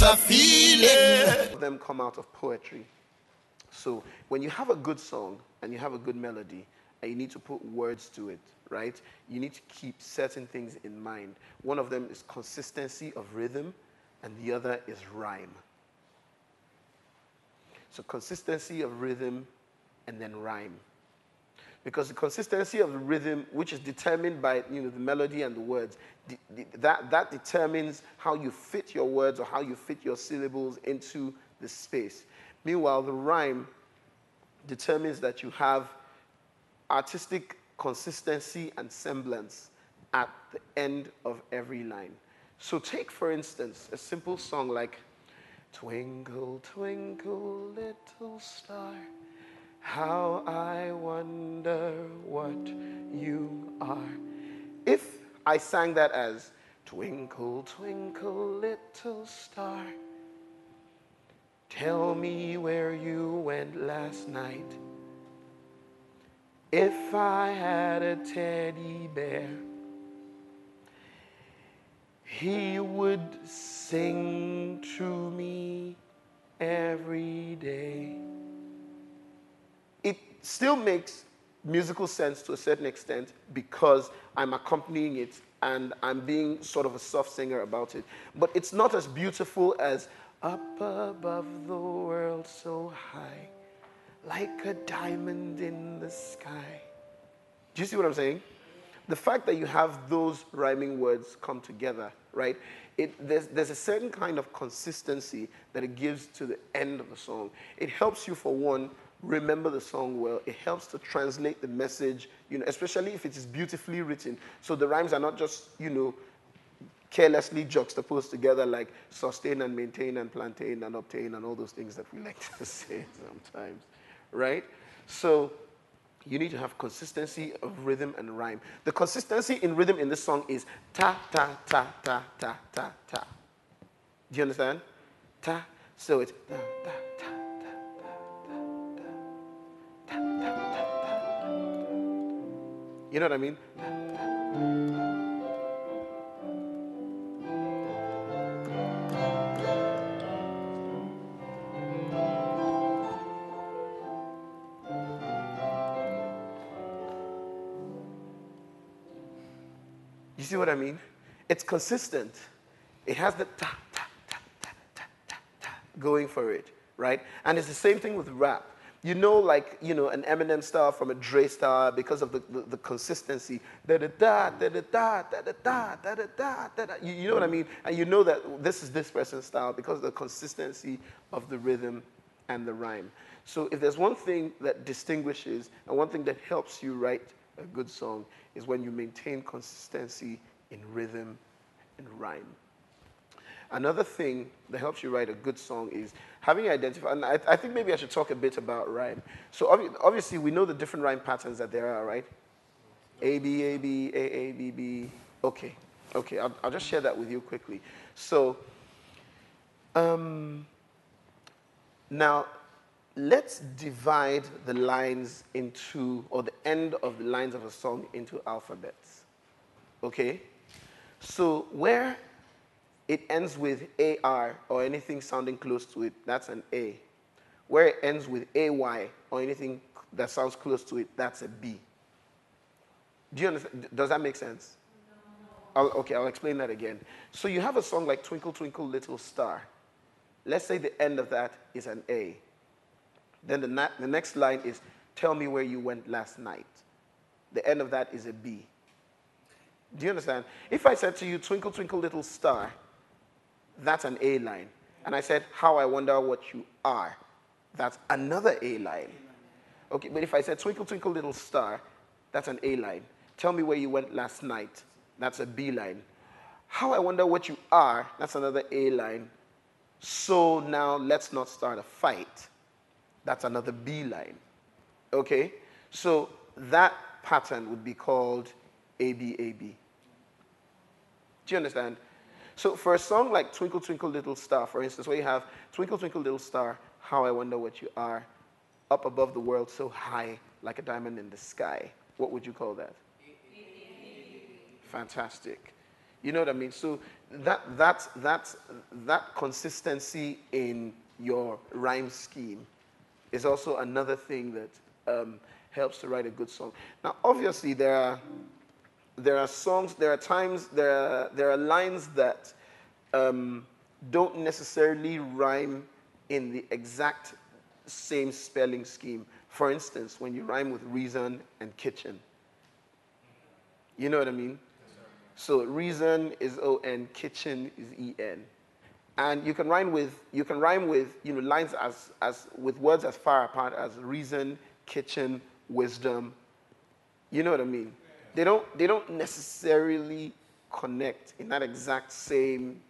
a feeling. Them come out of poetry. So when you have a good song and you have a good melody and you need to put words to it, right? You need to keep certain things in mind. One of them is consistency of rhythm and the other is rhyme. So consistency of rhythm and then rhyme. Because the consistency of the rhythm, which is determined by the melody and the words, that determines how you fit your words or how you fit your syllables into the space. Meanwhile, the rhyme determines that you have artistic consistency and semblance at the end of every line. So take, for instance, a simple song like, Twinkle, twinkle, little star, how I wonder what you are. If I sang that as, Twinkle, twinkle, little star, tell me where you went last night. If I had a teddy bear, he would sing to me every day. It still makes musical sense to a certain extent because I'm accompanying it and I'm being sort of a soft singer about it. But it's not as beautiful as up above the world so high, like a diamond in the sky. Do you see what I'm saying? The fact that you have those rhyming words come together, right? There's a certain kind of consistency that it gives to the end of the song. It helps you, for one, remember the song well. It helps to translate the message, especially if it is beautifully written. So the rhymes are not just, carelessly juxtaposed together like sustain and maintain and plantain and obtain and all those things that we like to say sometimes, right? So you need to have consistency of rhythm and rhyme. The consistency in rhythm in this song is ta, ta, ta, ta, ta, ta, ta. Do you understand? Ta. So it's ta, ta, ta, ta, ta, ta, ta, ta, ta, ta. You know what I mean? Ta, ta, ta. You see what I mean? It's consistent. It has the ta, ta, ta, ta, ta, ta, ta going for it, right? And it's the same thing with rap. An Eminem style from a Dre style because of the consistency. Da-da-da, da-da-da, da-da-da, da-da-da, da-da. You know what I mean? And you know that this is this person's style because of the consistency of the rhythm and the rhyme. So if there's one thing that distinguishes and one thing that helps you write a good song is when you maintain consistency in rhythm and rhyme. Another thing that helps you write a good song is having identified, and I think maybe I should talk a bit about rhyme. So obviously we know the different rhyme patterns that there are, right? A, B, A, B, A, B, B. Okay, I'll just share that with you quickly. So now let's divide the lines into, or the end of the lines of a song into alphabets, okay? So where it ends with AR or anything sounding close to it, that's an A. Where it ends with AY or anything that sounds close to it, that's a B. Do you understand? Does that make sense? No. I'll explain that again. So you have a song like Twinkle, Twinkle, Little Star. Let's say the end of that is an A. Then the next line is, tell me where you went last night. The end of that is a B. Do you understand? If I said to you, twinkle, twinkle, little star, that's an A line. And I said, how I wonder what you are, that's another A line. Okay, but if I said, twinkle, twinkle, little star, that's an A line. Tell me where you went last night, that's a B line. How I wonder what you are, that's another A line. So now let's not start a fight. That's another B line, okay? So that pattern would be called ABAB. Do you understand? So for a song like Twinkle, Twinkle, Little Star, for instance, where you have Twinkle, Twinkle, Little Star, how I wonder what you are, up above the world so high, like a diamond in the sky, what would you call that? Fantastic. You know what I mean? So that consistency in your rhyme scheme is also another thing that helps to write a good song. Now, obviously, there are songs, there are times, there are lines that don't necessarily rhyme in the exact same spelling scheme. For instance, when you rhyme with reason and kitchen. You know what I mean? So reason is O-N, kitchen is E-N. And you can rhyme with lines as with words as far apart as reason, kitchen, wisdom. You know what I mean? They don't necessarily connect in that exact same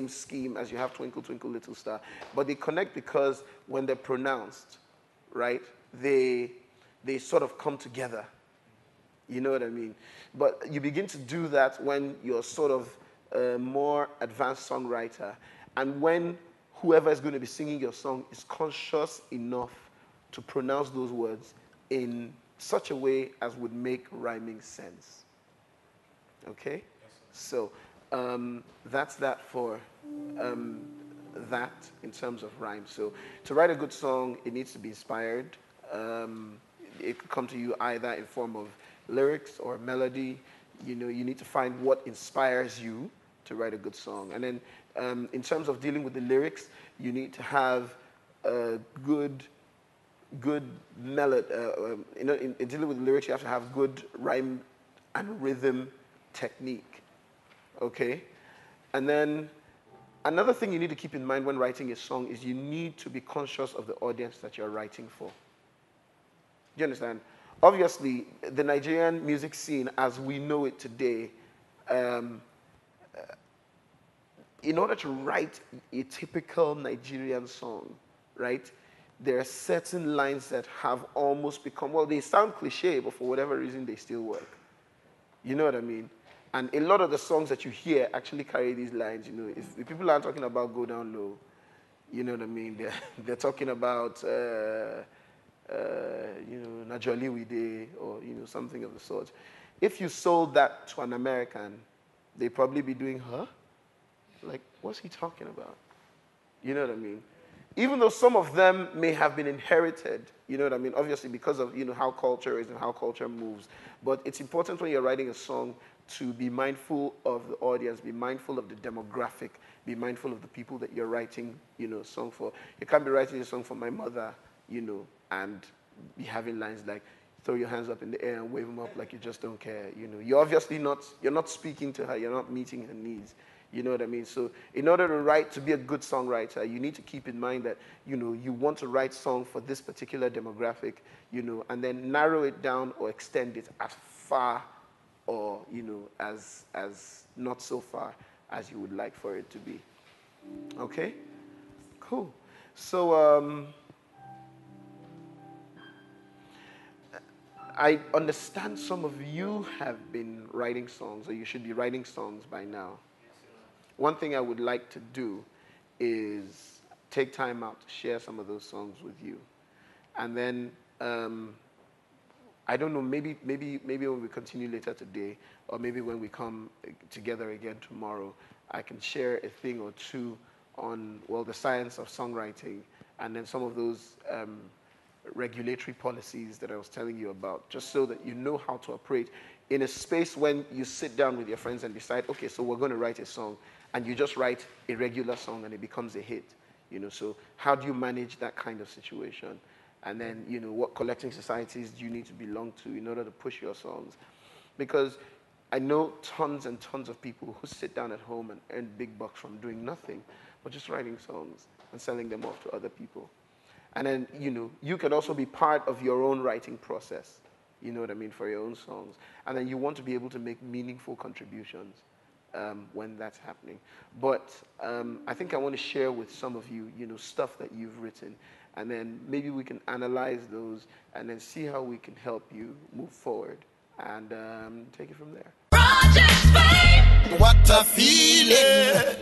scheme as you have Twinkle Twinkle Little Star, but they connect because when they're pronounced, right, they sort of come together. You know what I mean? But you begin to do that when you're sort of a more advanced songwriter, and when whoever is going to be singing your song is conscious enough to pronounce those words in such a way as would make rhyming sense. Okay? So that's that for that in terms of rhyme. So to write a good song, it needs to be inspired. It could come to you either in form of lyrics or melody. You know, you need to find what inspires you to write a good song. And then in terms of dealing with the lyrics, you need to have a good melody. In dealing with the lyrics, you have to have good rhyme and rhythm technique. Okay? And then another thing you need to keep in mind when writing a song is you need to be conscious of the audience that you're writing for. Do you understand? Obviously, the Nigerian music scene as we know it today, in order to write a typical Nigerian song, right, there are certain lines that have almost become, well, they sound cliche, but for whatever reason, they still work. You know what I mean? And a lot of the songs that you hear actually carry these lines. You know, if people aren't talking about Go Down Low, you know what I mean? They're talking about, Najoli We Dey, or, something of the sort. If you sold that to an American, they'd probably be doing, huh? Like, what's he talking about? You know what I mean? Even though some of them may have been inherited, you know what I mean? Obviously, because of, how culture is and how culture moves. But it's important when you're writing a song to be mindful of the audience, be mindful of the demographic, be mindful of the people that you're writing, a song for. You can't be writing a song for my mother, and be having lines like, throw your hands up in the air and wave them up like you just don't care. You're obviously you're not speaking to her, you're not meeting her needs. You know what I mean? So in order to be a good songwriter, you need to keep in mind that, you want to write song for this particular demographic, and then narrow it down or extend it as far or, as not so far as you would like for it to be. Okay? Cool. So, I understand some of you have been writing songs, or you should be writing songs by now. One thing I would like to do is take time out to share some of those songs with you. And then, I don't know, maybe when we continue later today, or maybe when we come together again tomorrow, I can share a thing or two on, the science of songwriting, and then some of those regulatory policies that I was telling you about, just so that you know how to operate in a space when you sit down with your friends and decide, okay, so we're going to write a song, and you just write a regular song and it becomes a hit. So how do you manage that kind of situation? And then, what collecting societies do you need to belong to in order to push your songs? Because I know tons and tons of people who sit down at home and earn big bucks from doing nothing, but just writing songs and selling them off to other people. And then, you can also be part of your own writing process, you know what I mean, for your own songs. And then you want to be able to make meaningful contributions when that's happening. But I think I want to share with some of you, stuff that you've written. And then maybe we can analyze those and then see how we can help you move forward and take it from there. What a feeling!